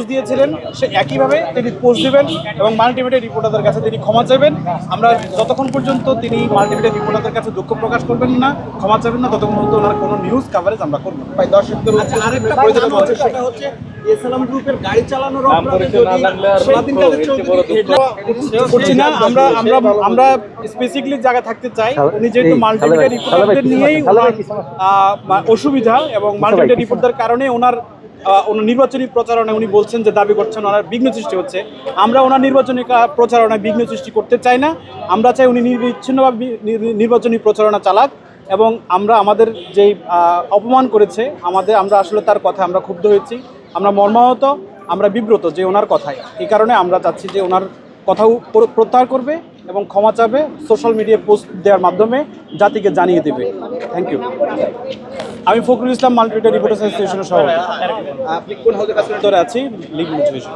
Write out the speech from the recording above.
দিয়েছিলেন সে একইভাবে তিনি পোস্ট দিবেন এবং মাল্টিমিডিয়া রিপোর্টারদের কাছে তিনি ক্ষমা চাইবেন। আমরা যতক্ষণ পর্যন্ত তিনি মাল্টিমিডিয়া রিপোর্টারদের কাছে দুঃখ প্রকাশ করবেন না, ক্ষমা চাইবেন না, ততক্ষণ পর্যন্ত ওনার কোনো নিউজ কাভারেজ আমরা করবো না। দর্শকদের আরেকটা প্রশ্ন হচ্ছে, সেটা হচ্ছে এসএলএম গ্রুপের গাড়ি চালানোর করছি না। আমরা স্পেসিফিকলি জায়গা থাকতে চাই। উনি যেহেতু মাল্টিমিডিয়া রিপোর্টারদের নিয়েই ওনার অসুবিধা এবং মাল্টিমিডিয়া রিপোর্টার কারণে ওনার নির্বাচনী প্রচারণায় উনি বলছেন যে দাবি করছেন ওনার বিঘ্ন সৃষ্টি হচ্ছে। আমরা ওনার নির্বাচনী প্রচারণায় বিঘ্ন সৃষ্টি করতে চাই না। আমরা চাই উনি নির্বিচ্ছিন্নভাবে নির্বাচনী প্রচারণা চালাক এবং আমরা আমাদের যেই অপমান করেছে আমরা আসলে তার কথা আমরা ক্ষুব্ধ হয়েছি, আমরা মর্মাহত, আমরা বিব্রত যে ওনার কথায়। এই কারণে আমরা চাচ্ছি যে ওনার কথাও প্রত্যাহার করবে এবং ক্ষমা চাবে, সোশ্যাল মিডিয়ায় পোস্ট দেওয়ার মাধ্যমে জাতিকে জানিয়ে দেবে। Thank you. আমি ফখরুল ইসলাম, মাল্টিমিডিয়া রিপোর্টার্স অ্যাসোসিয়েশনের সভাপতি। আপনি কোন হাউজের কাছে আছি, লিগ মোটিভেশন।